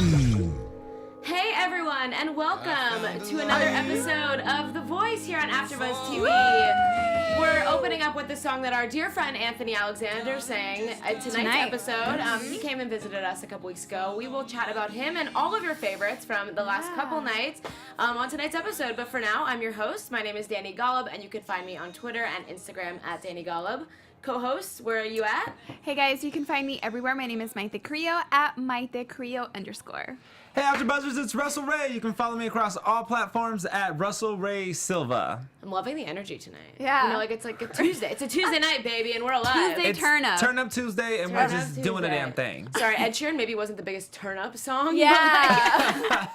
Audition! Hey everyone, and welcome to another episode of The Voice here on AFTERBUZZ TV. We're opening up with the song that our dear friend Anthony Alexander sang at tonight's episode. He came and visited us a couple weeks ago. We will chat about him and all of your favorites from the last couple nights on tonight's episode. But for now, I'm your host. My name is Dani Golub, and you can find me on Twitter and Instagram at Dani Golub. Co-hosts, where are you at? Hey guys, you can find me everywhere. My name is Mayte Carrillo at Mayte Carrillo _. Hey AfterBuzzers, it's Russell Ray. You can follow me across all platforms at Russell Ray Silva. I'm loving the energy tonight. Yeah. You know, like it's like a Tuesday. It's a Tuesday night, baby, and we're alive. Tuesday turn up. Turn Up Tuesday, and we're just doing a damn thing. Sorry, Ed Sheeran maybe wasn't the biggest turn up song. Yeah.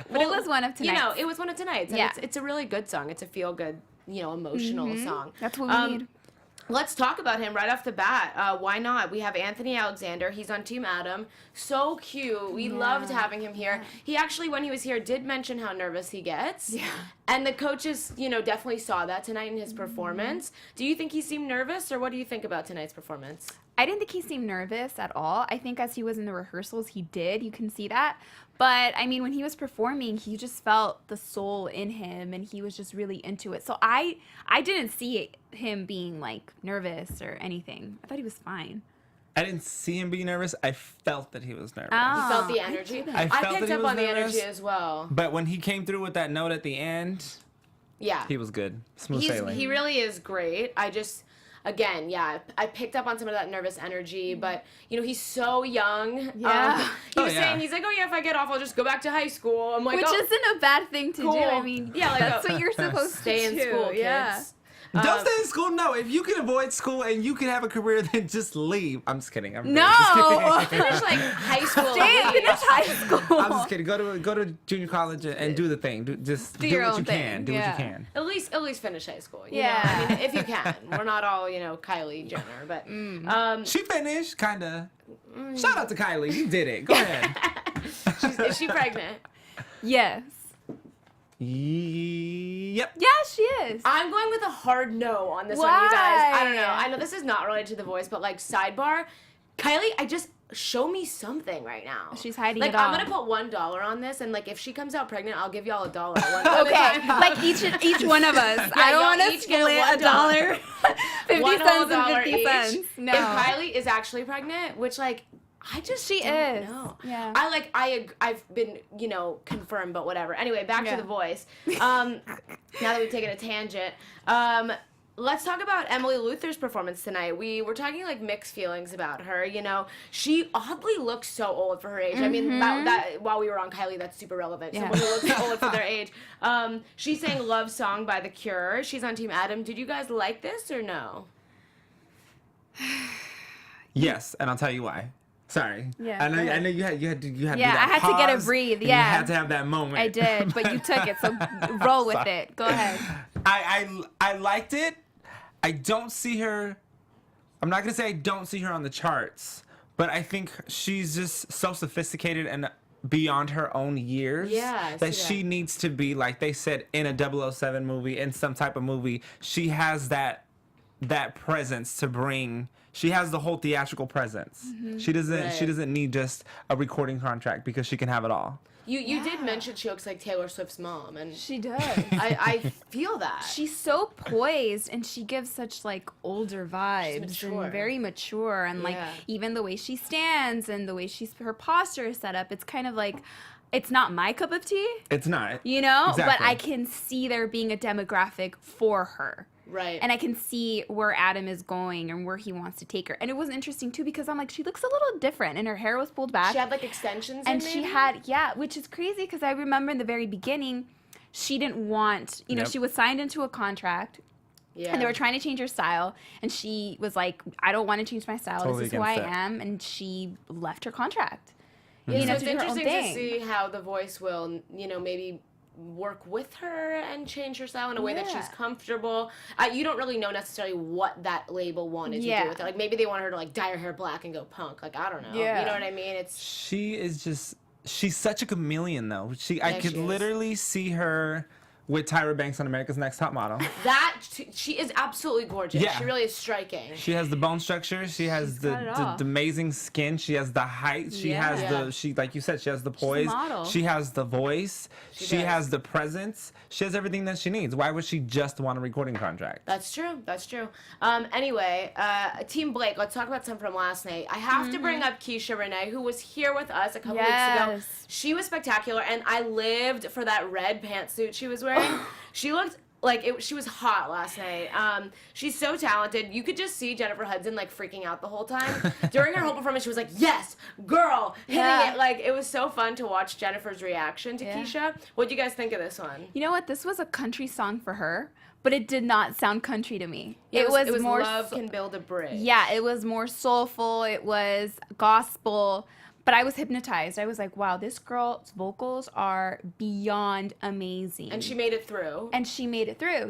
But it was one of tonight's. You know, it was one of tonight's. And Yeah. it's a really good song. It's a feel good, emotional song. That's what we need. Let's talk about him right off the bat. Why not? We have Anthony Alexander. He's on Team Adam. So cute. We loved having him here. He actually, when he was here, did mention how nervous he gets. Yeah. And the coaches, definitely saw that tonight in his performance. Do you think he seemed nervous, or what do you think about tonight's performance? I didn't think he seemed nervous at all. I think as he was in the rehearsals, he did. You can see that. But, I mean, when he was performing, he just felt the soul in him, and he was just really into it. So I didn't see him being, like, nervous or anything. I thought he was fine. I didn't see him be nervous. I felt that he was nervous. You felt the energy? I picked up on the energy as well. But when he came through with that note at the end, yeah, he was good. Smooth sailing. He really is great. Again, I picked up on some of that nervous energy, but, he's so young. Yeah. He was saying, he's like, if I get off, I'll just go back to high school. I'm like, Which isn't a bad thing to do. I mean, that's what you're supposed to stay in school, kids. Yeah. Don't stay in school. No, if you can avoid school and you can have a career, then just leave. I'm just kidding. No. Finish like high school. Finish high school. I'm just kidding. Go to junior college and do the thing. Do what you can. Do what you can. At least finish high school. You Yeah. know? I mean, if you can. We're not all Kylie Jenner, but She finished, kinda. Shout out to Kylie. You did it. Go ahead. Is she pregnant? Yes. Yep. Yeah, she is. I'm going with a hard no on this one, you guys. I don't know. I know this is not related to The Voice, but like sidebar, Kylie, show me something right now. She's hiding like, it all. I'm gonna put $1 on this, and like if she comes out pregnant, I'll give y'all $1. Okay, like each one of us. I don't want to split $1. 50 cents and 50 cents. No. If Kylie is actually pregnant, which like She is. know. Yeah. I've been confirmed, but whatever. Anyway, back to The Voice. Now that we've taken a tangent, let's talk about Emily Luther's performance tonight. We were talking like mixed feelings about her. She oddly looks so old for her age. I mean, that while we were on Kylie, that's super relevant. Yeah. Someone who looks old for their age. She sang "Love Song" by The Cure. She's on Team Adam. Did you guys like this or no? Yes, and I'll tell you why. Sorry. Yeah, I know you had Yeah, to do that I had to get a breathe. and Yeah. You had to have that moment. I did, but you took it, so roll with it. Go ahead. I liked it. I don't see her. I'm not gonna say I don't see her on the charts, but I think she's just so sophisticated and beyond her own years that she needs to be, like they said, in a 007 movie, in some type of movie. She has that presence to bring. She has the whole theatrical presence. Mm-hmm. She doesn't need just a recording contract because she can have it all. You did mention she looks like Taylor Swift's mom, and She does. I feel that. She's so poised, and she gives such like older vibes mature. and very mature, and like even the way she stands and the way her posture is set up, it's kind of like, it's not my cup of tea. It's not. But Exactly. I can see there being a demographic for her. Right. And I can see where Adam is going and where he wants to take her. And it was interesting, too, because I'm like, she looks a little different. And her hair was pulled back. She had, like, extensions and in she maybe? had, which is crazy because I remember in the very beginning, she didn't want, she was signed into a contract. Yeah. And they were trying to change her style. And she was like, I don't want to change my style. Totally this is who I against it. am. And she left her contract. So it's to do her own interesting to thing. see how The Voice will, maybe work with her and change her style in a way that she's comfortable. You don't really know necessarily what that label wanted to do with her. Like, maybe they want her to, like, dye her hair black and go punk. Like, I don't know. Yeah. You know what I mean? She's such a chameleon, though. I could literally see her with Tyra Banks on America's Next Top Model. She is absolutely gorgeous. Yeah. She really is striking. She has the bone structure. She has the amazing skin. She has the height. She has like you said, she has the poise. She has the voice. She has the presence. She has everything that she needs. Why would she just want a recording contract? That's true. Anyway, Team Blake, let's talk about some from last night. I have to bring up Keyshia Renee, who was here with us a couple weeks ago. She was spectacular, and I lived for that red pantsuit she was wearing. She looked like she was hot last night. She's so talented. You could just see Jennifer Hudson like freaking out the whole time. During her whole performance, she was like, "Yes, girl," hitting it. Like, it was so fun to watch Jennifer's reaction to Keyshia. What do you guys think of this one? You know what? This was a country song for her, but it did not sound country to me. It was more Love Can Build a Bridge. Yeah, it was more soulful. It was gospel. But I was hypnotized. I was like, wow, this girl's vocals are beyond amazing. And she made it through.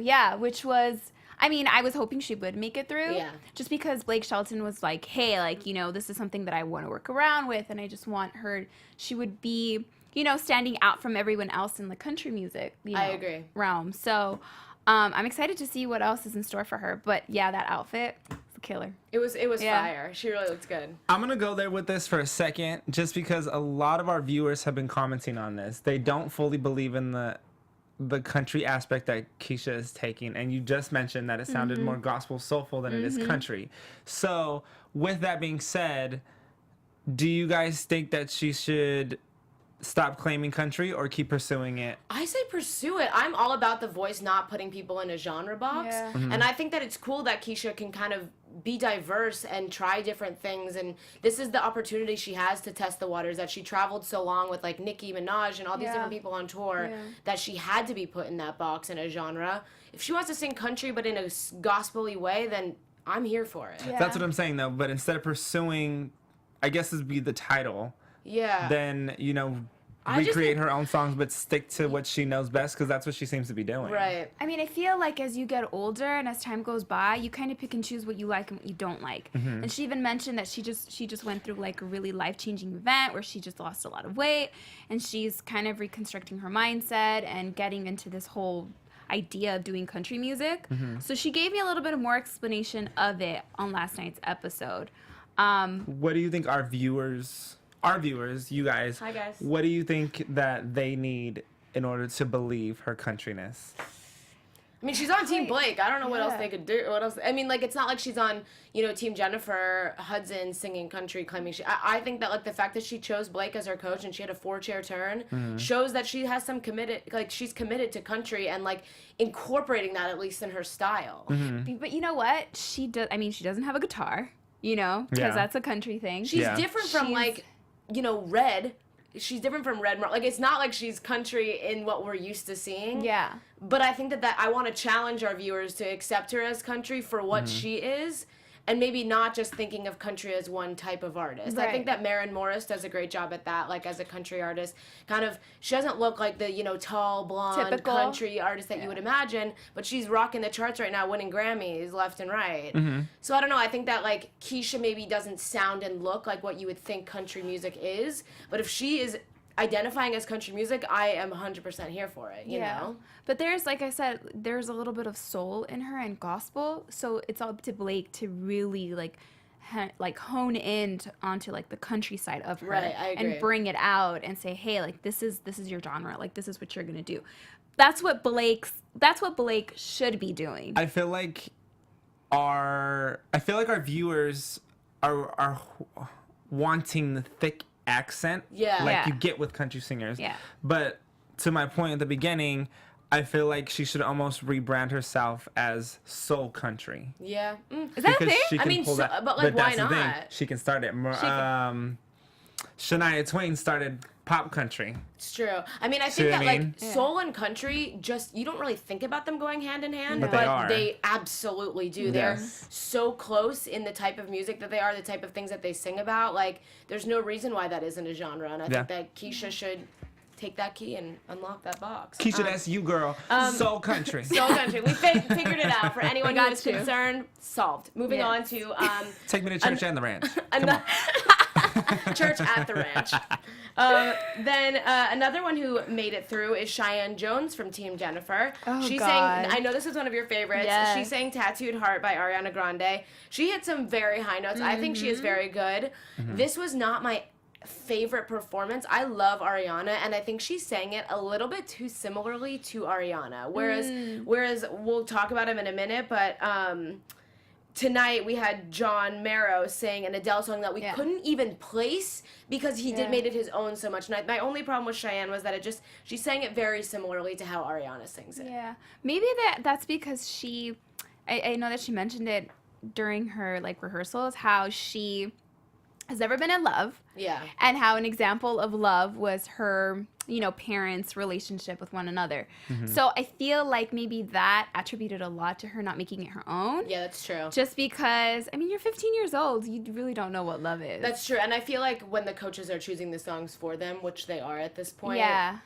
Yeah, which was, I mean, I was hoping she would make it through. Yeah. Just because Blake Shelton was like, hey, like, you know, this is something that I want to work around with, and I just want her, she would be, you know, standing out from everyone else in the country music, I agree. realm. So I'm excited to see what else is in store for her. But yeah, that outfit, it's a killer. It was fire. She really looked good. I'm going to go there with this for a second, just because a lot of our viewers have been commenting on this. They don't fully believe in the country aspect that Keyshia is taking. And you just mentioned that it sounded more gospel soulful than it is country. So with that being said, do you guys think that she should stop claiming country or keep pursuing it? I say pursue it. I'm all about The Voice not putting people in a genre box. Yeah. And I think that it's cool that Keyshia can kind of be diverse and try different things. And this is the opportunity she has to test the waters, that she traveled so long with like Nicki Minaj and all these different people on tour that she had to be put in that box in a genre. If she wants to sing country but in a gospel-y way, then I'm here for it. Yeah. That's what I'm saying, though. But instead of pursuing, I guess this would be the title. Yeah. Then, you know, recreate her own songs, but stick to what she knows best, because that's what she seems to be doing. Right. I mean, I feel like as you get older and as time goes by, you kind of pick and choose what you like and what you don't like. And she even mentioned that she just went through like a really life-changing event where she just lost a lot of weight, and she's kind of reconstructing her mindset and getting into this whole idea of doing country music. So she gave me a little bit of more explanation of it on last night's episode. What do you think our viewers, you guys, hi guys, what do you think that they need in order to believe her countryness? I mean, she's on Team Blake. I don't know what else they could do. What else? I mean, like, it's not like she's on, you know, Team Jennifer Hudson singing country, claiming I think that, like, the fact that she chose Blake as her coach and she had a 4-chair turn shows that she has some she's committed to country and, like, incorporating that at least in her style. But you know what? She doesn't have a guitar, you know, because that's a country thing. She's different from, like, you know, Red. She's different from Red. Like, it's not like she's country in what we're used to seeing. Yeah. But I think that I want to challenge our viewers to accept her as country for what she is, and maybe not just thinking of country as one type of artist. Right. I think that Maren Morris does a great job at that, like, as a country artist. Kind of, she doesn't look like the, you know, tall, blonde, typical country artist that you would imagine, but she's rocking the charts right now, winning Grammys left and right. So I don't know, I think that, like, Keyshia maybe doesn't sound and look like what you would think country music is, but if she is identifying as country music, I am 100% here for it, you know? But there's, like I said, there's a little bit of soul in her and gospel, so it's up to Blake to really, like hone in onto, like, the countryside of her. Right, I agree. And bring it out and say, hey, like, this is your genre, like, this is what you're gonna do. That's what Blake should be doing. I feel like our viewers are wanting the thick accent you get with country singers. Yeah. But to my point at the beginning, I feel like she should almost rebrand herself as soul country. Yeah. Is that a thing? She can pull that, but, like, why that's the thing. not? She can start it. Shania Twain started pop country. It's true. I mean, I think that, like, soul and country, just, you don't really think about them going hand in hand, But they absolutely do. They're so close in the type of music that they are, the type of things that they sing about. Like, there's no reason why that isn't a genre, and I think that Keyshia should take that key and unlock that box. Keyshia, that's you, girl. Soul country. Soul country. We figured it out. For anyone who is concerned, solved. Moving on to... Take me to church and the ranch. Come on. Church at the ranch. Then another one who made it through is Cheyenne Jones from Team Jennifer. She sang, I know this is one of your favorites. Yes. She sang Tattooed Heart by Ariana Grande. She hit some very high notes. I think she is very good. This was not my favorite performance. I love Ariana, and I think she sang it a little bit too similarly to Ariana. Whereas we'll talk about him in a minute, but tonight we had John Merrow sing an Adele song that we couldn't even place because he made it his own so much. And my only problem with Cheyenne was that she sang it very similarly to how Ariana sings it. Yeah, maybe that's because I know that she mentioned it during her like rehearsals, how she has never been in love. Yeah. And how an example of love was her, parents' relationship with one another. So I feel like maybe that attributed a lot to her not making it her own. Yeah, that's true. Just because, you're 15 years old. You really don't know what love is. That's true. And I feel like when the coaches are choosing the songs for them, which they are at this point. Yeah.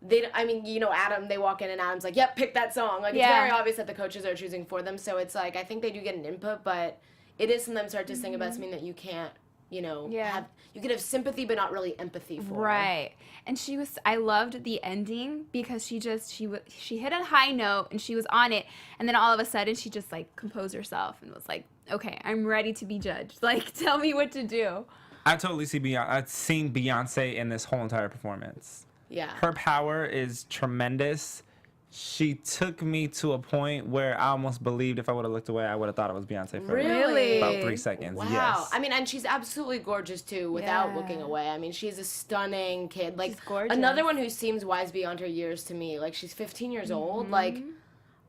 Adam, they walk in and Adam's like, yep, pick that song. Like, it's very obvious that the coaches are choosing for them. So it's like, I think they do get an input, but it is sometimes hard to sing about something that you can't, you can have sympathy but not really empathy for. Right. And I loved the ending because she hit a high note and she was on it, and then all of a sudden she just like composed herself and was like, okay, I'm ready to be judged. Like, tell me what to do. I totally I've seen Beyonce in this whole entire performance. Yeah. Her power is tremendous. She took me to a point where I almost believed if I would have looked away, I would have thought it was Beyonce for Really? about 3 seconds. Wow. Yes. And she's absolutely gorgeous too without looking away. She's a stunning kid. Like, she's gorgeous. Another one who seems wise beyond her years to me. Like, she's 15 years old. Like,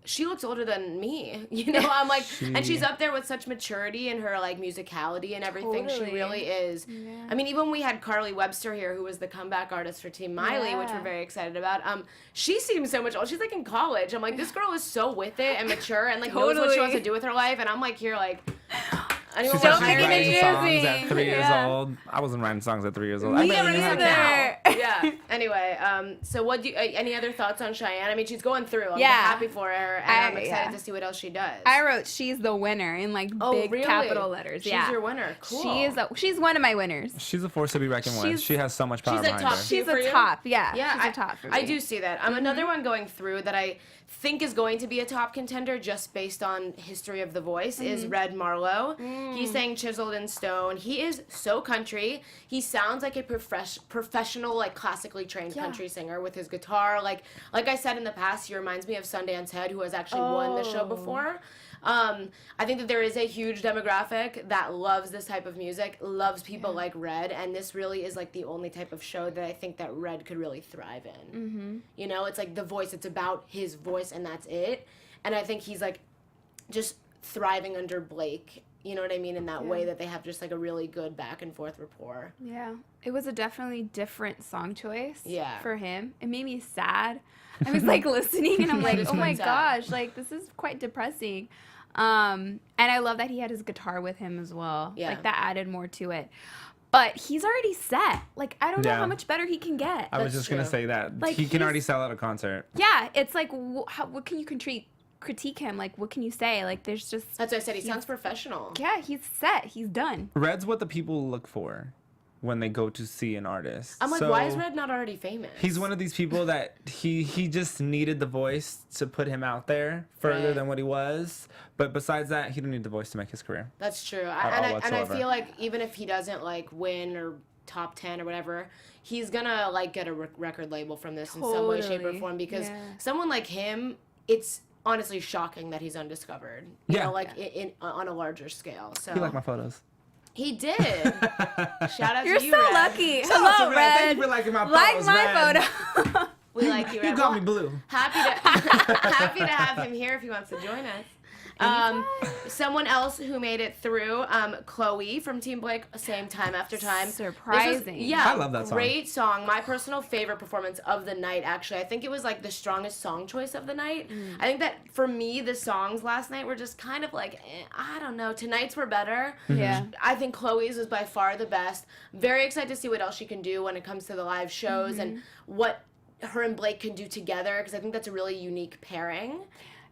she looks older than me, I'm like, and she's up there with such maturity in her, like, musicality and everything. Totally. She really is. Yeah. Even when we had Carly Webster here, who was the comeback artist for Team Miley, which we're very excited about, she seems so much older. She's, like, in college. I'm like, this girl is so with it and mature and, like, knows what she wants to do with her life, and I'm, like, here, like... She's writing songs at 3 years old. I wasn't writing songs at 3 years old. Me either. Yeah. Anyway, so what do you, any other thoughts on Cheyenne? She's going through. I'm happy for her, and I'm excited to see what else she does. I wrote she's the winner in like big capital letters. She's your winner. Cool. She's one of my winners. She's a force to be reckoned with. She has so much power behind her. She's a top. Yeah. She's a top for me. I do see that. Another one going through that I think is going to be a top contender just based on history of The Voice is Red Marlow. He sang Chiseled in Stone. He is so country. He sounds like a professional, like classically trained country singer with his guitar. Like I said in the past, he reminds me of Sundance Head, who has actually won the show before. I think that there is a huge demographic that loves this type of music, loves people like Red, and this really is like the only type of show that I think that Red could really thrive in. It's like The Voice, it's about his voice and that's it. And I think he's like just thriving under Blake, you know what I mean, in that way that they have just like a really good back and forth rapport. Yeah. It was a definitely different song choice for him. It made me sad. I was like listening and I'm like, oh my gosh, like this is quite depressing. And I love that he had his guitar with him as well. Yeah. Like that added more to it. But he's already set. Like, I don't know how much better he can get. I was just going to say that. Like, he can already sell at a concert. Yeah. It's like, what can you critique him? Like, what can you say? Like, there's just... That's what I said. He sounds professional. Yeah, he's set. He's done. Red's what the people look for when they go to see an artist. I'm like, why is Red not already famous? He's one of these people that he just needed The Voice to put him out there further than what he was. But besides that, he didn't need The Voice to make his career. That's true. And I feel like even if he doesn't like win or top 10 or whatever, he's gonna like get a record label from this in some way, shape, or form, because someone like him, it's honestly shocking that he's undiscovered. You know, like on a larger scale. So he liked my photos. He did. Shout out You're to you, so Red. lucky. Shout out Hello, to Red. Thank you for liking my photos, Like my Red. photo. We like you, Red. You got me blue. Happy to have him here if he wants to join us. Someone else who made it through, Chloe from Team Blake, Same Time After Time. Surprising. I love that song. Great song. My personal favorite performance of the night, actually. I think it was like the strongest song choice of the night. I think that for me, the songs last night were just kind of like, I don't know. Tonight's were better. Yeah. I think Chloe's was by far the best. Very excited to see what else she can do when it comes to the live shows and what her and Blake can do together, because I think that's a really unique pairing.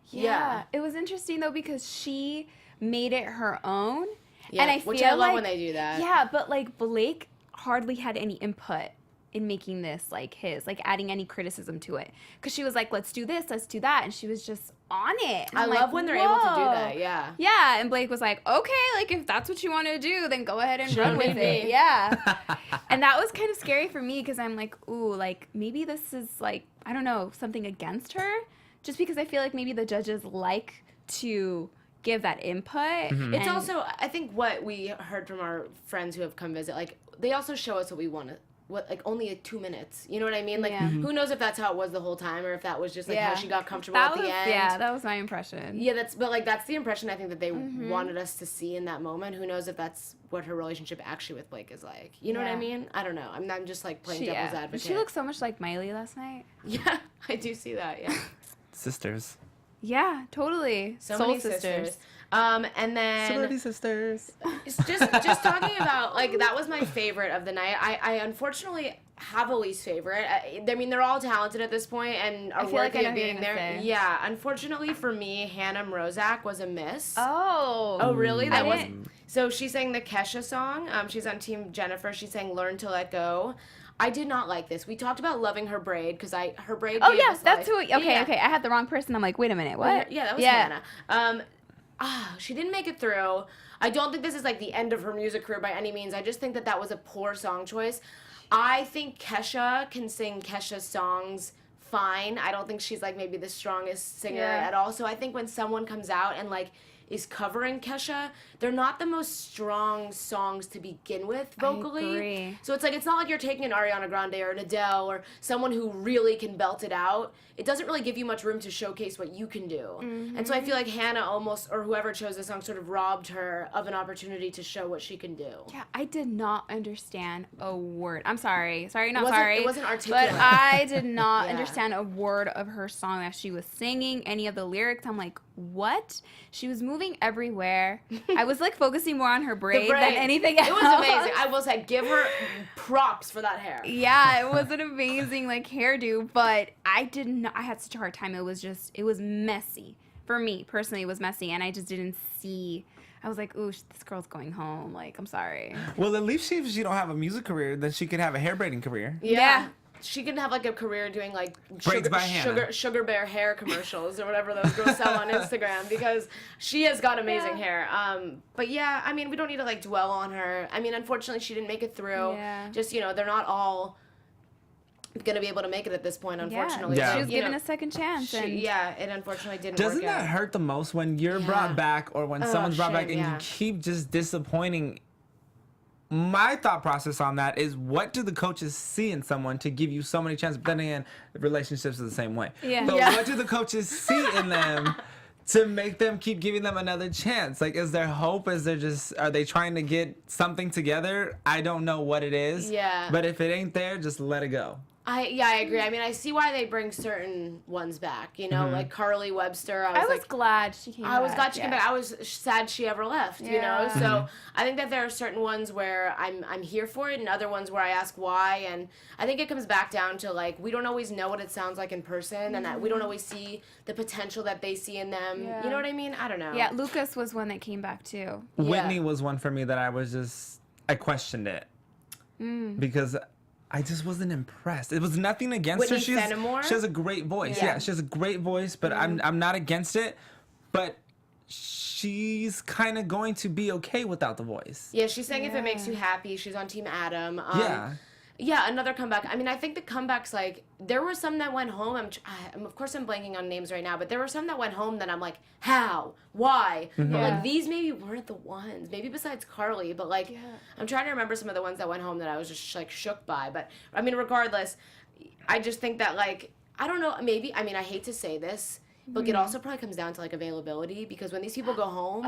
Yeah. It was interesting, though, because she made it her own. Yeah, and I which feel I love like, when they do that. Yeah, but, like, Blake hardly had any input in making this like his, like adding any criticism to it. Because she was like, let's do this, let's do that. And she was just on it. And I I'm love like, when they're able to do whoa. that, yeah. Yeah, and Blake was like, okay, like if that's what you want to do, then go ahead and Sure, run with maybe. it. Yeah. And that was kind of scary for me because I'm like, ooh, like maybe this is like, I don't know, something against her. Just because I feel like maybe the judges like to give that input. It's also, I think what we heard from our friends who have come visit, like, they also show us what we want to, like only 2 minutes. You know what I mean? Like, Yeah. who knows if that's how it was the whole time or if that was just like how she got comfortable that at was, the end. Yeah, that was my impression. Yeah, that's the impression I think that they wanted us to see in that moment. Who knows if that's what her relationship actually with Blake is like. You know what I Yeah. mean? I don't know. I'm just like playing devil's advocate. She looked so much like Miley last night. Yeah, I do see that, yeah. Sisters. Yeah, totally. So Soul many sisters. And then Sorority sisters. it's just talking about, like, that was my favorite of the night. I unfortunately have a least favorite. I mean, they're all talented at this point and are feel like I worthy know of who you're being gonna there. say. Yeah, unfortunately for me, Hannah Mrozak was a miss. Oh. Oh, really? That I was. didn't- So she sang the Kesha song. She's on Team Jennifer. She sang "Learn to Let Go." I did not like this. We talked about loving her braid because her braid. Oh gave yeah, us that's life. who. Okay, Yeah. okay. I had the wrong person. I'm like, wait a minute, what? Yeah, that was Hannah. She didn't make it through. I don't think this is like the end of her music career by any means. I just think that was a poor song choice. I think Kesha can sing Kesha's songs fine. I don't think she's like maybe the strongest singer Yeah. at all. So I think when someone comes out and like is covering Kesha, they're not the most strong songs to begin with vocally. agree. So it's like, it's not like you're taking an Ariana Grande or an Adele or someone who really can belt it out. It doesn't really give you much room to showcase what you can do. And so I feel like Hannah almost, or whoever chose the song, sort of robbed her of an opportunity to show what she can do. Yeah, I did not understand a word. I'm sorry. Sorry, not wasn't- sorry. it wasn't articulate. But I did not Yeah. understand a word of her song that she was singing, any of the lyrics. I'm like, what? She was moving everywhere. I was like focusing more on her braid, than anything else. It was amazing. I will say, give her props for that hair. Yeah, it was an amazing like hairdo, but I had such a hard time. It was messy. For me, personally, it was messy, and I just didn't see. I was like, ooh, this girl's going home. Like, I'm sorry. Well, at least if she don't have a music career, then she could have a hair braiding career. Yeah. She could have like a career doing like Braids by Hannah. sugar bear hair commercials or whatever those girls sell on Instagram because she has got amazing hair. But yeah, I mean, we don't need to like dwell on her. I mean, unfortunately, she didn't make it through. Yeah. Just, you know, they're not all gonna be able to make it at this point, unfortunately. Yeah. She was You given know, a second chance. and yeah, it unfortunately didn't Doesn't work that out. hurt the most when you're Yeah. brought back or when someone's brought back shame, and yeah. you keep just disappointing? My thought process on that is, what do the coaches see in someone to give you so many chances? But then again, relationships are the same way. Yeah. But Yeah. what do the coaches see in them to make them keep giving them another chance? Like, is there hope? Are they trying to get something together? I don't know what it is. Yeah. But if it ain't there, just let it go. I agree. I mean, I see why they bring certain ones back. You know, like Carly Webster. I was like, glad she came back. I was glad she came back. I was sad she ever left, you know? Yeah. So I think that there are certain ones where I'm here for it and other ones where I ask why. And I think it comes back down to, like, we don't always know what it sounds like in person and that we don't always see the potential that they see in them. Yeah. You know what I mean? I don't know. Yeah, Lucas was one that came back too. Whitney was one for me that I questioned it. Because I just wasn't impressed. It was nothing against Whitney her. Fenimore? She has a great voice. Yeah. Yeah, she has a great voice, but I'm not against it. But she's kind of going to be okay without the voice. Yeah, she's saying if it makes you happy. She's on Team Adam. Yeah. Yeah, another comeback. I mean, I think the comebacks, like, there were some that went home. Of course, I'm blanking on names right now, but there were some that went home that I'm like, how? Why? But, like, these maybe weren't the ones. Maybe besides Carly, but, like, I'm trying to remember some of the ones that went home that I was just, like, shook by. But, I mean, regardless, I just think that, like, I don't know, maybe, I mean, I hate to say this, but it also probably comes down to, like, availability, because when these people go home,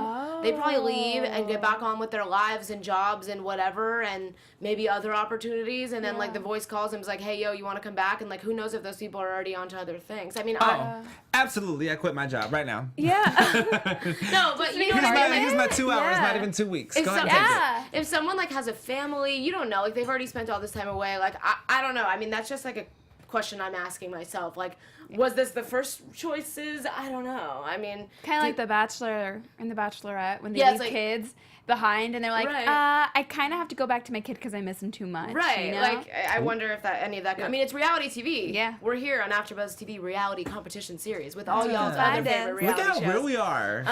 they probably leave and get back on with their lives and jobs and whatever, and maybe other opportunities, and then, like, the voice calls them, is like, hey, yo, you want to come back? And, like, who knows if those people are already on to other things. I mean, Oh, absolutely. I quit my job right now. Yeah. no, but you know what I mean? Here's my 2 hours, Yeah. not even 2 weeks. If Go ahead some- and take it. Yeah. If someone, like, has a family, you don't know, like, they've already spent all this time away, like, I don't know. I mean, that's just, like, a question I'm asking myself. Like, was this the first choices? I don't know. I mean, kind of like The Bachelor and The Bachelorette when they Yeah, leave it's like- kids behind and they're like, Right. I kind of have to go back to my kid because I miss him too much. right? You know? Like, I wonder if that any of that. I mean, it's reality TV. Yeah. We're here on AfterBuzz TV reality competition series with all That's y'all's what other I favorite did. Look reality how shows. real we are.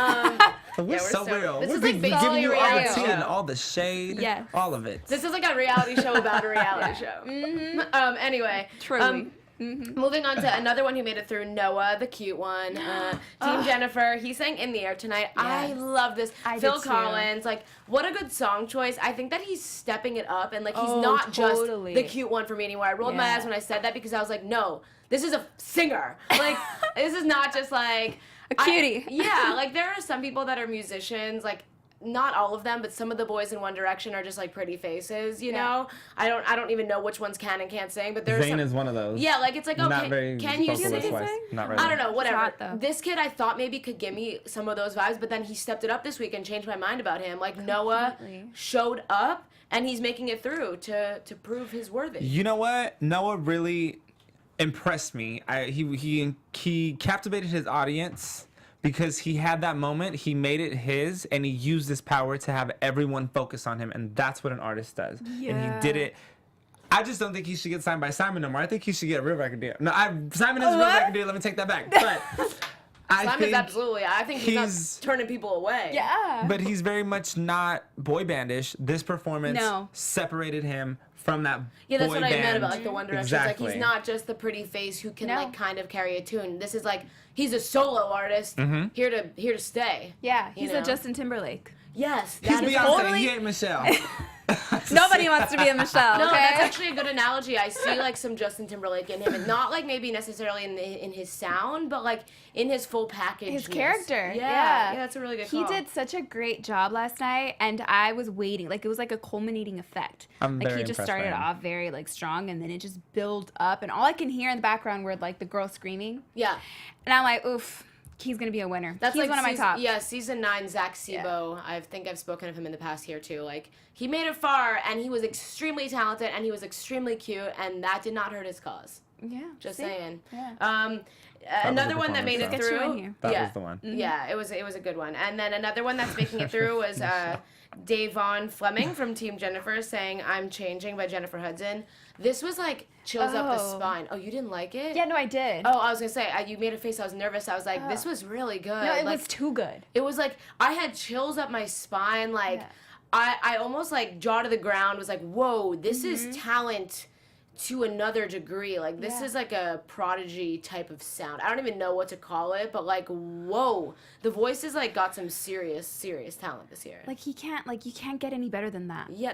we're we're so so- real. this We're is like giving basically you a all the reality tea show. and all the shade. Yes. All of it. This is like a reality show about a reality show. Anyway. Truly. Moving on to another one who made it through, Noah, the cute one. Team Jennifer, he sang In the Air Tonight. I Yes. love this. I Phil did too. Collins, like, what a good song choice. I think that he's stepping it up, and, like, he's Oh, not totally. just the cute one for me anymore. I rolled my Yeah. eyes when I said that because I was like, no, this is a singer. Like, this is not just, like... A cutie. Yeah, like, there are some people that are musicians, like, not all of them, but some of the boys in One Direction are just like pretty faces, you know? I don't even know which ones can and can't sing, but there's Zayn some... is one of those. Yeah, like it's like, okay, Not very can you vocalist sing? wise. Not really. I don't know, whatever. Hot, though. This kid I thought maybe could give me some of those vibes, but then he stepped it up this week and changed my mind about him. Like Noah Completely. showed up and he's making it through to prove his worthy. You know what? Noah really impressed me. He captivated his audience because he had that moment. He made it his, and he used his power to have everyone focus on him, and that's what an artist does. And he Yeah. did it. I just don't think he should get signed by Simon no more. I think he should get a real record deal. No, Simon is a real What? record deal. Let me take that back. But I Simon's think absolutely. I think he's he's- not turning people away. Yeah. But he's very much not boy bandish. This performance No. separated him from that Yeah, that's boy what I meant band. about like the One Direction. Exactly. Like he's not just the pretty face who can No. like kind of carry a tune. This is like he's a solo artist Mm-hmm. here to stay. Yeah, You he's know? a Justin Timberlake. Yes, He's that is Beyonce. totally. He ain't Michelle. Nobody wants to be a Michelle, No, okay? that's actually a good analogy. I see like some Justin Timberlake in him, and not like maybe necessarily in his sound, but like in his full package. His character. Yeah, that's a really good He call. did such a great job last night, and I was waiting. Like, it was like a culminating effect. I'm like, very he just impressed by started him. off very, like, strong, and then it just built up, and all I can hear in the background were, like, the girls screaming. Yeah, And I'm like, oof, he's going to be a winner. that's he's like one of my tops. Yeah, season 9, Zach Sebo. I think I've spoken of him in the past here too. Like he made it far, and he was extremely talented, and he was extremely cute, and that did not hurt his cause. Yeah. Just see? saying. Yeah. was Another the one that made it performance, through. though. Get you in here. That yeah. was the one. Yeah, it was a good one. And then another one that's making it through was Davon Fleming from Team Jennifer saying "I'm Changing" by Jennifer Hudson. This was like chills up the Oh. spine. Oh, you didn't like it? Yeah, no, I did. Oh, I was gonna say you made a face. I was nervous. I was like, this was really good. no, it like, was too good. It was like I had chills up my spine. Like Yeah. I almost like jaw to the ground. Was like, whoa, this Mm-hmm. is talent to another degree. Like this Yeah. is like a prodigy type of sound. I don't even know what to call it, but like, whoa, The Voice has like got some serious talent this year. Like, you can't get any better than that. Yeah,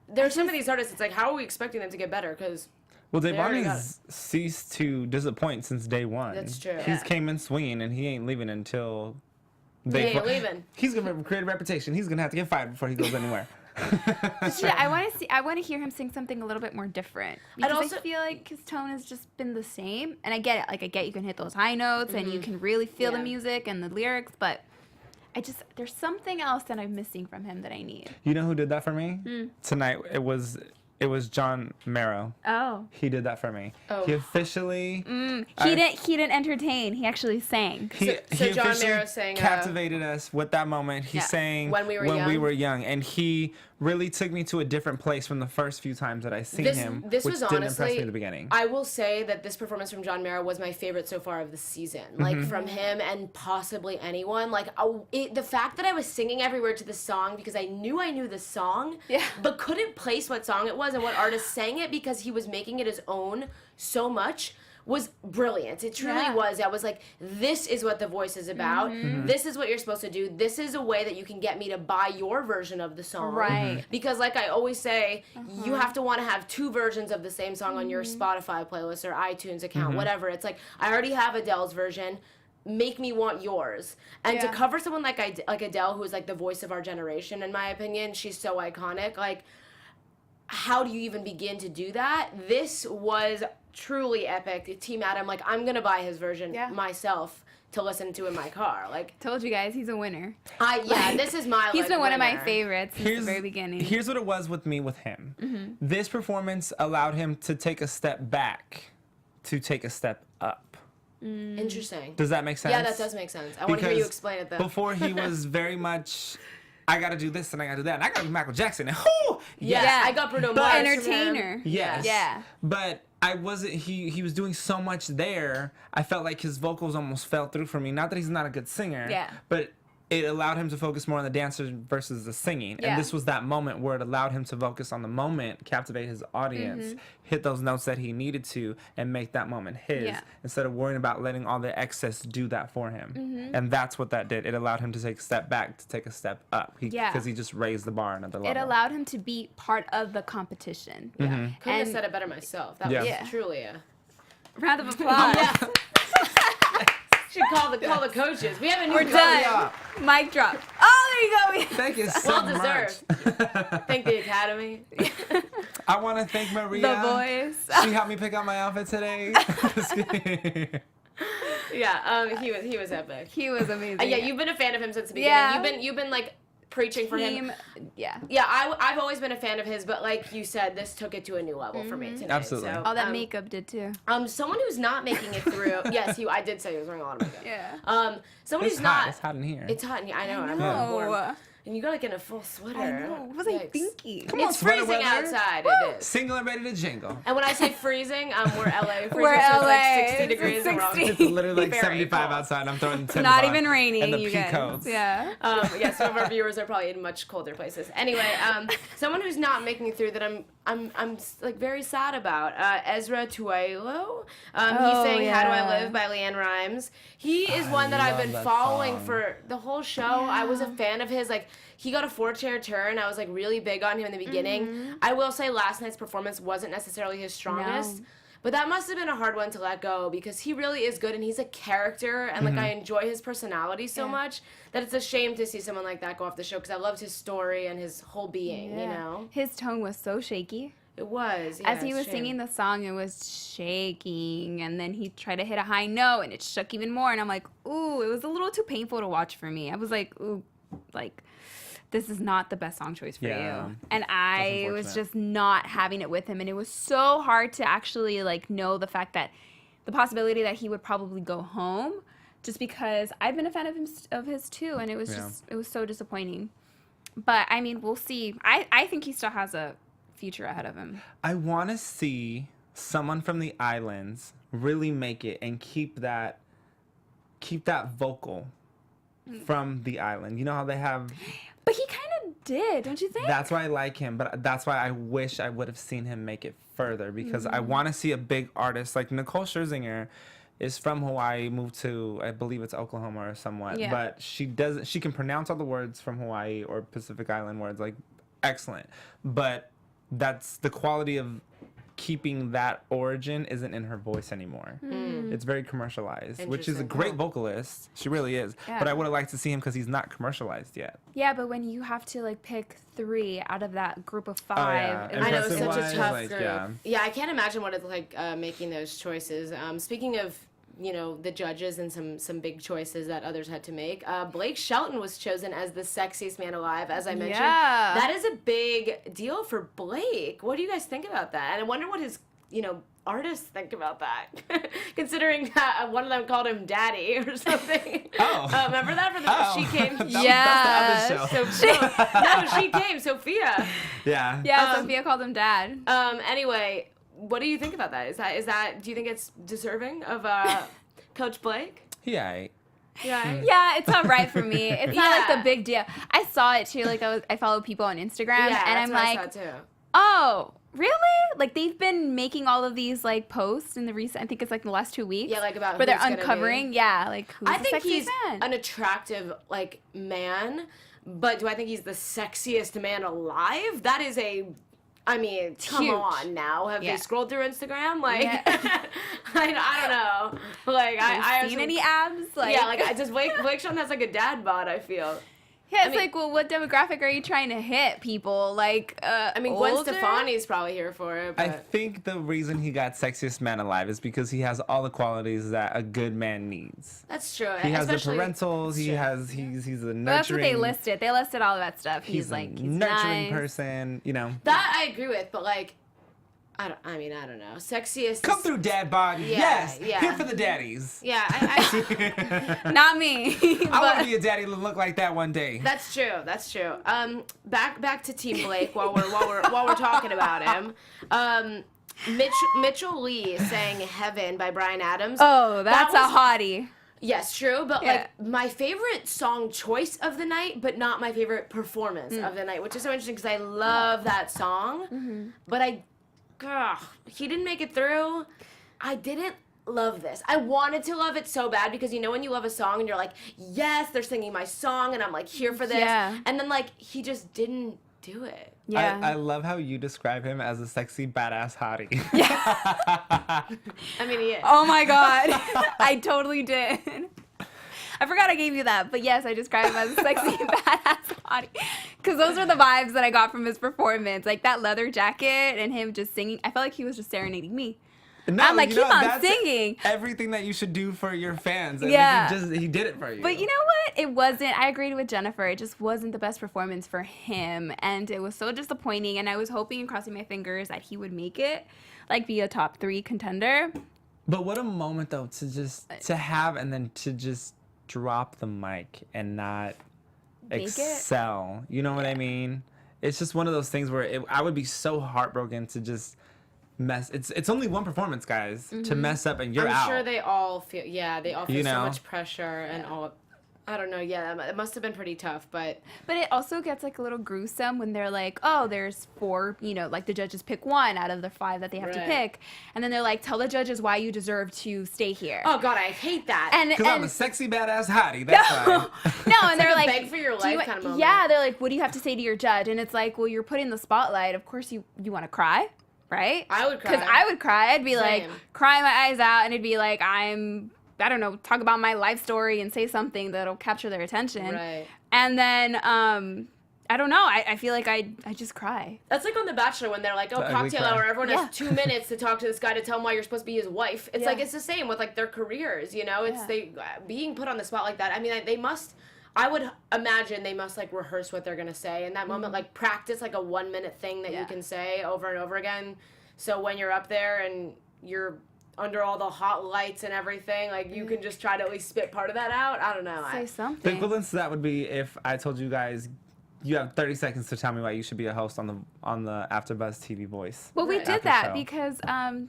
there's some of these artists. It's like, how are we expecting them to get better? Because Well, They Davon already got has ceased to disappoint since day one. That's true. He's Yeah. came in swinging, and he ain't leaving until he ain't leaving. He's gonna create a reputation. He's gonna have to get fired before he goes anywhere. Yeah, I want to hear him sing something a little bit more different. Because also- I feel like his tone has just been the same. And I get it. Like, I get you can hit those high notes and you can really feel the Yeah. music and the lyrics, but there's something else that I'm missing from him that I need. You know who did that for me Hmm. tonight? It was John Merrow. Oh. He did that for me. Oh. He officially. He didn't entertain. He actually sang. He So John officially Merrow sang, captivated us with that moment. He Yeah. sang When We Were Young. and he really took me to a different place from the first few times that I seen him, This which was didn't impress honestly, me at the beginning. I will say that this performance from John Merrow was my favorite so far of the season. Like Mm-hmm. from him and possibly anyone. Like the fact that I was singing every word to the song because I knew the song, Yeah. but couldn't place what song it was and what artist sang it because he was making it his own so much. Was brilliant. It truly Yeah. was. I was like, this is what The Voice is about. Mm-hmm. This is what you're supposed to do. This is a way that you can get me to buy your version of the song. Right. Because like I always say, you have to want to have two versions of the same song on your Spotify playlist or iTunes account, whatever. It's like, I already have Adele's version. Make me want yours. And to Yeah. cover someone like Adele, who is like the voice of our generation, in my opinion, she's so iconic. Like, how do you even begin to do that? This was truly epic. Team Adam, like, I'm gonna buy his version Yeah. myself to listen to in my car. Like, Told you guys, he's a winner. this is my. He's like, been one of my winner. favorites since the very beginning. Here's what it was with me with him. Mm-hmm. This performance allowed him to take a step back to take a step up. Interesting. Does that make sense? Yeah, that does make sense. I want to hear you explain it, though. Before he was very much, I got to do this and I got to do that. And I got to be Michael Jackson. And whoo! Yes, Yeah. I got Bruno The Mars. entertainer. Yes. Yeah. But I wasn't, he was doing so much there, I felt like his vocals almost fell through for me. Not that he's not a good singer. Yeah. But it allowed him to focus more on the dancer versus the singing. Yeah. And this was that moment where it allowed him to focus on the moment, captivate his audience, hit those notes that he needed to, and make that moment his, Yeah. instead of worrying about letting all the excess do that for him. And that's what that did. It allowed him to take a step back, to take a step up. Yeah. Because he just raised the bar another level. It allowed him to be part of the competition. Couldn't have And- said it better myself. That Yeah. was Yeah. truly a... Round of applause. Should call the coaches. We have a new We're coach. done. Mic drop. Oh, there you go. Thank you so Well much. deserved. Thank the Academy. I want to thank Maria. The Voice. She helped me pick out my outfit today. Just kidding. Yeah, he was epic. He was amazing. Yeah, you've been a fan of him since the beginning. Yeah. You've been like preaching for him. Team, yeah. Yeah, I've always been a fan of his, but like you said, this took it to a new level for me tonight. Absolutely. So, All that makeup did too. someone who's not making it through. Yes, I did say he was wearing a lot of makeup. Yeah. Someone It's who's hot. not. It's hot in here. It's hot in here. I know. I'm No. warm. And you got like in a full sweater. I know. What was I Yikes. thinking? Come on, It's sweater freezing weather. outside. It is. Single and ready to jingle. And when I say freezing, we're LA. Freezing, We're so it's LA. like 60 It's degrees. and we're all- 60. It's literally like Very 75 cold. outside. I'm throwing the Not on even raining, and the you pea guys. coats. Yeah. Yeah, some of our viewers are probably in much colder places. Anyway, someone who's not making it through that I'm like very sad about. Ezra Tuelo. He's Oh, saying "How Do I yeah. Live" by Leanne Rimes. He is one that I've love been that following song. for the whole show. I was a fan of his. Like he got a 4-chair turn. I was like really big on him in the beginning. I will say last night's performance wasn't necessarily his strongest. No. But that must have been a hard one to let go because he really is good and he's a character and like I enjoy his personality so much that it's a shame to see someone like that go off the show because I loved his story and his whole being, you know? His tone was so shaky. It was, yeah. As he was singing the song, it was shaking, and then he tried to hit a high note, and it shook even more. And I'm like, ooh, it was a little too painful to watch for me. I was like, ooh, like, this is not the best song choice for Yeah. you. And I was unfortunate. just not having it with him, and it was so hard to actually, like, know the fact that the possibility that he would probably go home just because I've been a fan of his too, and it was just, it was so disappointing. But, I mean, we'll see. I think he still has a future ahead of him. I want to see someone from the islands really make it and keep that vocal from the island. You know how they have. But he kind of did, don't you think? That's why I like him, but that's why I wish I would have seen him make it further because I want to see a big artist like Nicole Scherzinger is from Hawaii, moved to I believe it's Oklahoma or somewhat, Yeah. but she can pronounce all the words from Hawaii or Pacific Island words like excellent, but that's the quality of keeping that origin isn't in her voice anymore. It's very commercialized, which is a Interesting. great vocalist. She really is. Yeah. But I would have liked to see him because he's not commercialized yet. Yeah, but when you have to like pick 3 out of that group of 5, yeah. it I know, was it's such Impressive-wise, a tough like, group. yeah. Yeah, I can't imagine what it's like making those choices. Speaking of, you know, the judges and some big choices that others had to make, Blake Shelton was chosen as the sexiest man alive, as I mentioned. Yeah. That is a big deal for Blake. What do you guys think about that? And I wonder what his, you know, artists think about that, considering that one of them called him daddy or something. Oh. Remember that from the She Came? That's the other show. No, She Came, Sophia. Yeah. Yeah, Sophia called him dad. Anyway, what do you think about that? Is that do you think it's deserving of Coach Blake? Yeah. Yeah. Yeah, it's not right for me. It's not like Yeah. the big deal. I saw it too. Like I follow people on Instagram, Yeah, and that's I'm what like, I saw too. oh, really? Like they've been making all of these like posts in the recent. I think it's like the last 2 weeks. Yeah, like about where they're who's gonna be. uncovering. Yeah, like who's I the think sexiest he's man? an attractive like man, but do I think he's the sexiest man alive? That is a I mean, come Huge. on now. Have Yeah. they scrolled through Instagram? Like, Yeah. I don't know. Like, I Have you actually- seen any abs? Like, yeah, like I just Blake Shelton has like a dad bod. I feel. yeah, it's mean- like, well, what demographic are you trying to hit, people? Like, I mean, Gwen older? Stefani's probably here for it. I But think the reason he got sexiest man alive is because he has all the qualities that a good man needs. that's true. He has the Especially- parentals. He Sure. has he's a nurturing. Well, that's what they listed. They listed all of that stuff. He's He's like, a he's nurturing nice. person. You know. That I agree with, but like, I don't know. Sexiest. Come through, dad bod. Yeah, Yes. yeah. Here for the daddies. Yeah, I Not me. I want to be a daddy to look like that one day. That's true. That's true. Back to Team Blake while we're talking about him. Mitchell Lee sang "Heaven" by Bryan Adams. Oh, that's That a hottie. Yes, true, but Yeah. like my favorite song choice of the night, but not my favorite performance of the night, which is so interesting because I love that song, but he didn't make it through. I didn't love this. I wanted to love it so bad because you know when you love a song and you're like, yes, they're singing my song and I'm like here for this, and then like he just didn't do it. Yeah. I love how you describe him as a sexy badass hottie. I mean, he is. Oh my god. I totally did. I forgot I gave you that, but yes, I described him as a sexy badass hottie. Because those are the vibes that I got from his performance. Like that leather jacket and him just singing. I felt like he was just serenading me. No, I'm like, you keep know, on that's singing. Everything that you should do for your fans. And Yeah. he did it for you. But you know what? It wasn't. I agreed with Jennifer. It just wasn't the best performance for him. And it was so disappointing. And I was hoping and crossing my fingers that he would make it, like be a top 3 contender. But what a moment though to have and then to just drop the mic and not Make it? excel. You know what I mean? It's just one of those things where I would be so heartbroken to just mess. It's only one performance, guys, to mess up and you're I'm out. sure they all feel. Yeah, they all feel You so know? much pressure and all. I don't know. Yeah, it must have been pretty tough, but But it also gets like a little gruesome when they're like, oh, there's 4, like the judges pick 1 out of the 5 that they have to Right. pick. And then they're like, tell the judges why you deserve to stay here. oh god, I hate that. Because I'm a sexy badass hottie. That's why. No, and they're like a like, beg for your "Do you life kind of moment." Yeah, they're like, what do you have to say to your judge? And it's like, well, you're put in the spotlight. Of course you want to cry, right? I would cry. Because I would cry. I'd be like, Same. crying my eyes out, and it'd be like, I don't know, talk about my life story and say something that'll capture their attention. Right. And then, I don't know, I feel like I just cry. That's like on The Bachelor when they're like, oh, The ugly cocktail cry. hour, everyone Yeah. has 2 minutes to talk to this guy to tell him why you're supposed to be his wife. It's Yeah. like, it's the same with like their careers, you know? It's Yeah. they being put on the spot like that. I mean, they must, I would imagine they must like rehearse what they're going to say in that moment, like practice like a 1-minute thing that you Yeah. can say over and over again. So when you're up there and you're under all the hot lights and everything, like you can just try to at least spit part of that out. I don't know. Say The something. equivalent to that would be if I told you guys, you have 30 seconds to tell me why you should be a host on the AfterBuzz TV Voice. Well, we Right. did After that show. because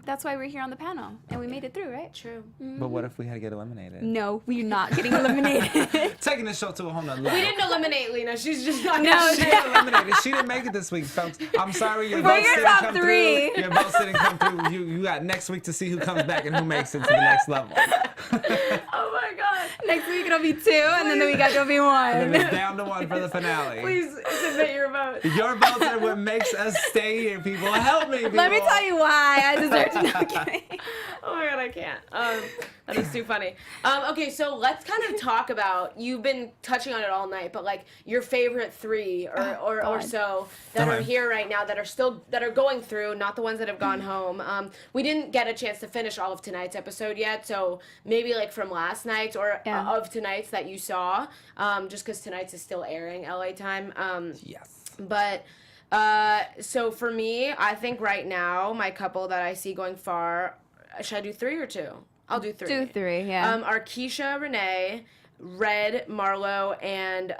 that's why we're here on the panel, and we made it through, right? True. But what if we had to get eliminated? No, we're not getting eliminated. Taking the show to a whole nother level. We didn't eliminate Lena. She's just not No, gonna She share. got eliminated. She didn't make it this week, folks. I'm sorry. Your We're votes your didn't top come 3. through. Your votes didn't come through. You got next week to see who comes back and who makes it to the next level. Oh my god. Next week it'll be 2, and then the week after it'll be And 1. it's down to 1 for the finale. Please submit your vote. Your votes are what makes us stay here, people. Help me, people. Let me tell you why I deserve to know. Kidding. Oh my god, I can't. That is too funny. Okay, so let's kind of talk about, you've been touching on it all night, but like your favorite 3 or God. so that are Okay. here right now that are going through, not the ones that have gone home. We didn't get a chance to finish all of tonight's episode yet, so maybe like from last night's or Yeah. of tonight's that you saw, just because tonight's is still airing LA time. Yes. But so for me, I think right now my couple that I see going far, should I do 3 or 2? I'll do 3. Do 3, yeah. Are Keyshia Renee, Red Marlow, and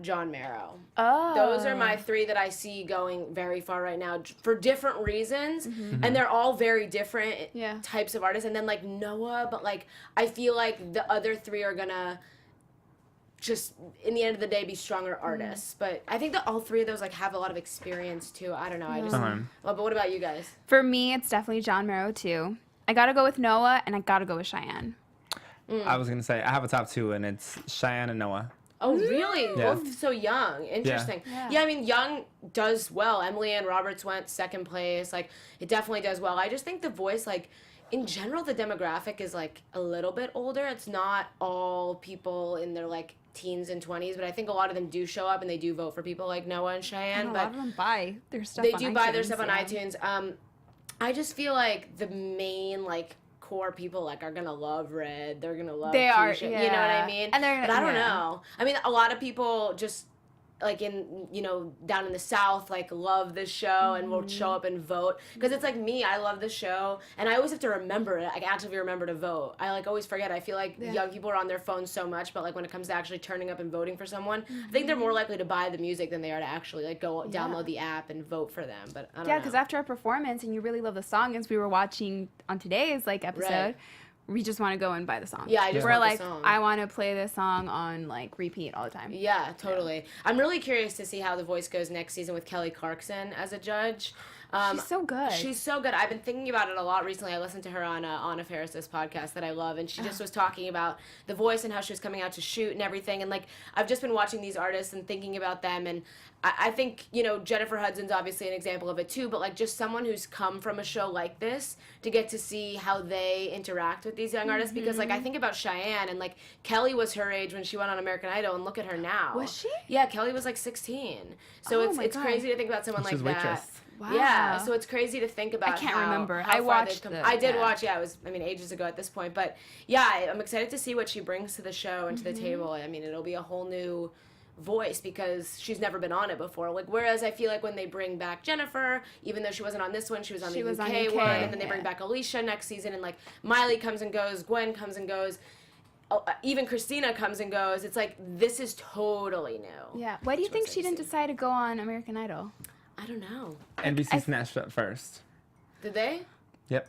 John Merrow. Oh. Those are my 3 that I see going very far right now for different reasons, and they're all very different Yeah. types of artists. And then like Noah, but like I feel like the other 3 are gonna just in the end of the day be stronger artists. But I think that all 3 of those like have a lot of experience too. I don't know. I just. Uh-huh. Well, but what about you guys? For me, it's definitely John Merrow too. I gotta go with Noah, and I gotta go with Cheyenne. I was gonna say I have a top 2, and it's Cheyenne and Noah. Oh, really? Yeah. Both so young. Interesting. Yeah. Yeah, I mean, Young does well. Emily Ann Roberts went 2nd place. Like, it definitely does well. I just think The Voice, like, in general, the demographic is, like, a little bit older. It's not all people in their, like, teens and 20s, but I think a lot of them do show up and they do vote for people like Noah and Cheyenne. And a But lot of them buy their stuff they on do buy their iTunes, stuff on yeah. iTunes. I just feel like the main, like, core people like are gonna love Red. They're gonna love They are, Keyshia, you know what I yeah. mean? And they're- but I don't yeah. know. I mean, a lot of people just like in, you know, down in the South, like love this show and will show up and vote. Because it's like me, I love the show, and I always have to remember it. I actively remember to vote. I like always forget. I feel like young people are on their phones so much, but like when it comes to actually turning up and voting for someone, I think they're more likely to buy the music than they are to actually like go download the app and vote for them. But I don't know. because after a performance and you really love the song, as we were watching on today's like episode, we just want to go and buy the song. Yeah, I just we're want like, the song. I want to play this song on like repeat all the time. Yeah, totally. Yeah. I'm really curious to see how The Voice goes next season with Kelly Clarkson as a judge. She's so good. She's so good. I've been thinking about it a lot recently. I listened to her on Anna Faris's podcast that I love, and she just was talking about The Voice and how she was coming out to shoot and everything. And like, I've just been watching these artists and thinking about them, and I think, you know, Jennifer Hudson's obviously an example of it too, but like just someone who's come from a show like this to get to see how they interact with these young artists. Because like I think about Cheyenne, and like Kelly was her age when she went on American Idol, and look at her now. Was she? Yeah, Kelly was like 16. So it's crazy to think about someone like that. Wow. Yeah, so it's crazy to think about. I can't remember. How I far watched they've come. it. I did watch. Yeah, it was. I mean, ages ago at this point. But yeah, I'm excited to see what she brings to the show and to the table. I mean, it'll be a whole new voice because she's never been on it before. Like, whereas I feel like when they bring back Jennifer, even though she wasn't on this one, she was on the UK one, and then they bring back Alicia next season, and like Miley comes and goes, Gwen comes and goes. Even Christina comes and goes. It's like, this is totally new. Yeah. Why do you think she didn't decide to go on American Idol? I don't know. NBC snatched up first. Did they? Yep.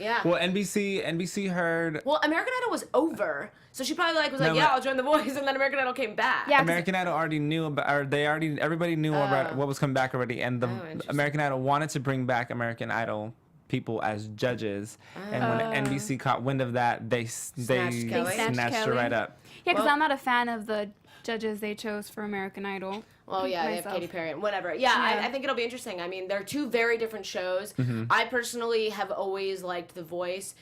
Yeah. Well, NBC heard. Well, American Idol was over, so she probably like was like, I'll join The Voice, and then American Idol came back. Yeah. American Idol already knew about, or everybody knew about what was coming back already, and the American Idol wanted to bring back American Idol people as judges, and when NBC caught wind of that, they snatched her right up. Yeah, because I'm not a fan of the judges they chose for American Idol. Well, yeah, they have Katy Perry and whatever. Yeah, I think it'll be interesting. I mean, they're two very different shows. I personally have always liked The Voice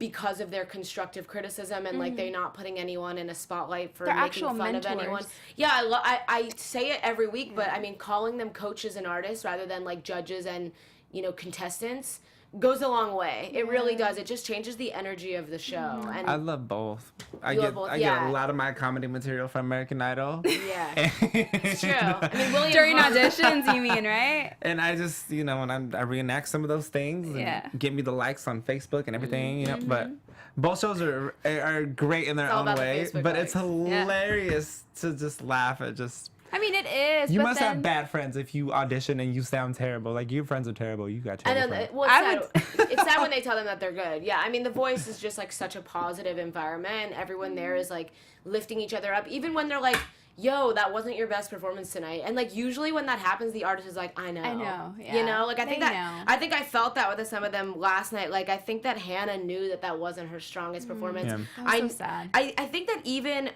because of their constructive criticism and like they're not putting anyone in a spotlight for making fun of anyone. Yeah, I say it every week, but I mean, calling them coaches and artists rather than like judges and, you know, contestants goes a long way. It really does. It just changes the energy of the show. And I love both. I get a lot of my comedy material from American Idol. Yeah, it's true. I mean, William during auditions, you mean, right? And I just, you know, when I reenact some of those things and get me the likes on Facebook and everything, you know. But both shows are great in their own way. But it's hilarious to just laugh at just. I mean, it is. You must have bad friends if you audition and you sound terrible. Like, your friends are terrible. You got terrible friends. Well, it's sad when they tell them that they're good. Yeah, I mean, The Voice is just, like, such a positive environment. Everyone there is, like, lifting each other up. Even when they're like, yo, that wasn't your best performance tonight. And, like, usually when that happens, the artist is like, I know. Yeah. You know? Like, I think I felt that with some of them last night. Like, I think that Hannah knew that wasn't her strongest performance. Yeah. That was so sad. I think that even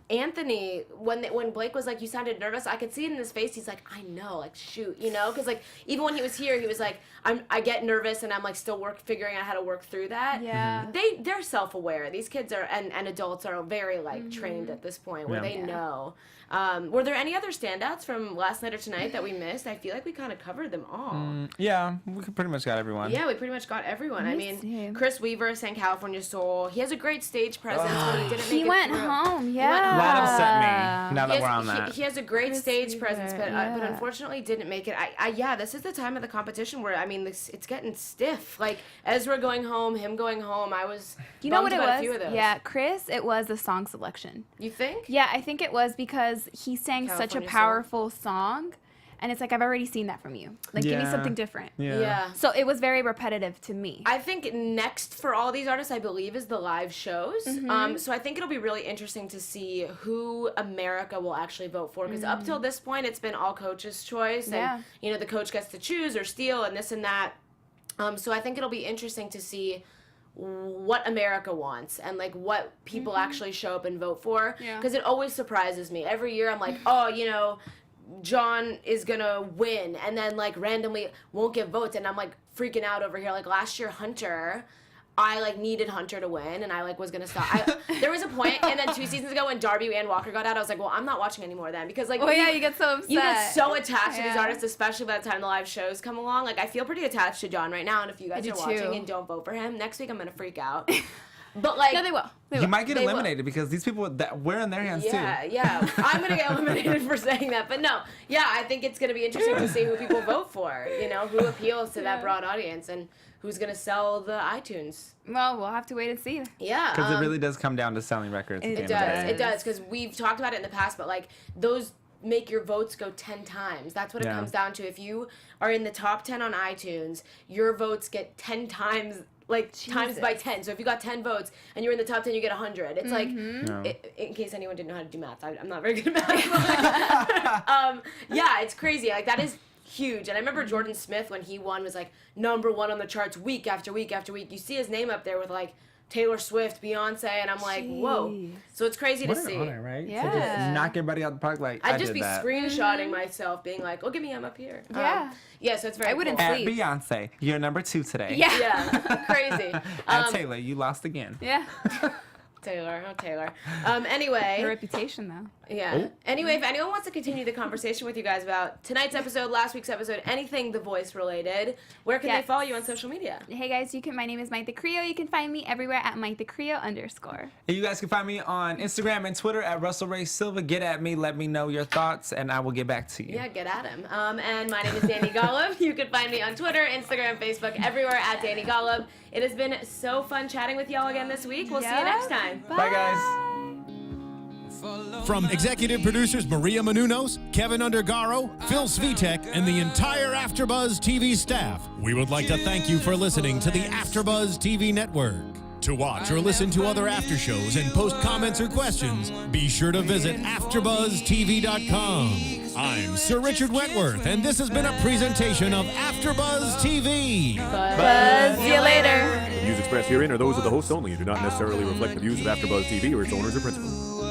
Anthony, when Blake was like, you sounded nervous, I could see it in his face. He's like, I know, like, shoot, you know? Because, like, even when he was here, he was like, I get nervous and I'm, like, still figuring out how to work through that. Yeah. They're self-aware. These kids are, and adults are very, like, trained at this point where they know. Were there any other standouts from last night or tonight that we missed? I feel like we kind of covered them all. Yeah, we pretty much got everyone. Yeah, we pretty much got everyone. I mean, Chris Weaver sang California Soul. He has a great stage presence, but he didn't make it He went home, That upset me, now that we're on that. He has a great stage presence, but unfortunately didn't make it. This is the time of the competition where, I mean, it's getting stiff. Like, Ezra going home, him going home, I was You know what it was? a few of those. Yeah, Chris, it was the song selection. You think? Yeah, I think it was because he sang such a powerful song, and it's like, I've already seen that from you. Like, give me something different. Yeah. So it was very repetitive to me. I think next for all these artists, I believe, is the live shows. So I think it'll be really interesting to see who America will actually vote for, because up till this point, it's been all coach's choice, and you know, the coach gets to choose or steal and this and that. So I think it'll be interesting to see what America wants and like what people actually show up and vote for, because it always surprises me. Every year I'm like, oh, you know, John is gonna win, and then like randomly won't get votes, and I'm like freaking out over here. Like last year, Hunter, I like needed Hunter to win, and I like was gonna stop. There was a point, and then 2 seasons ago when Darby and Walker got out, I was like, well, I'm not watching anymore then, because like, you get so upset. You get so attached to these artists, especially by the time the live shows come along. Like, I feel pretty attached to John right now, and if you guys are watching and don't vote for him, next week I'm gonna freak out. But like, No, they will. They You will. might get They will. eliminated because these people that we're in their hands yeah. I'm gonna get eliminated for saying that, but no, yeah, I think it's gonna be interesting to see who people vote for. You know, who appeals to that broad audience and who's gonna sell the iTunes. Well, we'll have to wait and see. Yeah, Because it really does come down to selling records. It at the It end of the does. day. It does, because we've talked about it in the past, but like those make your votes go 10 times. That's what it Yeah. comes down to. If you are in the top 10 on iTunes, your votes get 10 times, like times by 10. So if you got 10 votes and you're in the top 10, you get 100. It's like, in case anyone didn't know how to do math, I'm not very good at math. Yeah, it's crazy. Like that is huge. And I remember Jordan Smith, when he won, was like #1 on the charts week after week after week. You see his name up there with like Taylor Swift, Beyonce, and I'm like, whoa. So it's crazy What to an see. honor, right? To Yeah. just knock everybody out the park like I'd I just did be that. screenshotting myself, being like, "Look at me, I'm up here." Yeah. Yeah. So it's very. I wouldn't cool. At sleep. Beyonce, you're #2 today. Yeah. Yeah, crazy. At Taylor, you lost again. Yeah. Taylor. Her Her anyway, reputation, though. yeah. Oh. Anyway, if anyone wants to continue the conversation with you guys about tonight's episode, last week's episode, anything The Voice related, where can they Yes. follow you on social media? Hey guys, my name is Mayte Carrillo. You can find me everywhere at Mayte Carrillo _. And you guys can find me on Instagram and Twitter at Russell Ray Silva. Get at me, let me know your thoughts, and I will get back to you. Yeah, get at him. And my name is Dani Golub. You can find me on Twitter, Instagram, Facebook, everywhere at Dani Golub. It has been so fun chatting with y'all again this week. We'll see you next time. Bye, guys. From executive producers Maria Menounos, Kevin Undergaro, Phil Svitek, and the entire AfterBuzz TV staff, we would like to thank you for listening to the AfterBuzz TV network. To watch or listen to other after shows and post comments or questions, be sure to visit AfterBuzzTV.com. I'm Sir Richard Wentworth, and this has been a presentation of AfterBuzz TV. Buzz you later. The views expressed herein are those of the hosts only and do not necessarily reflect the views of AfterBuzz TV or its owners or principals.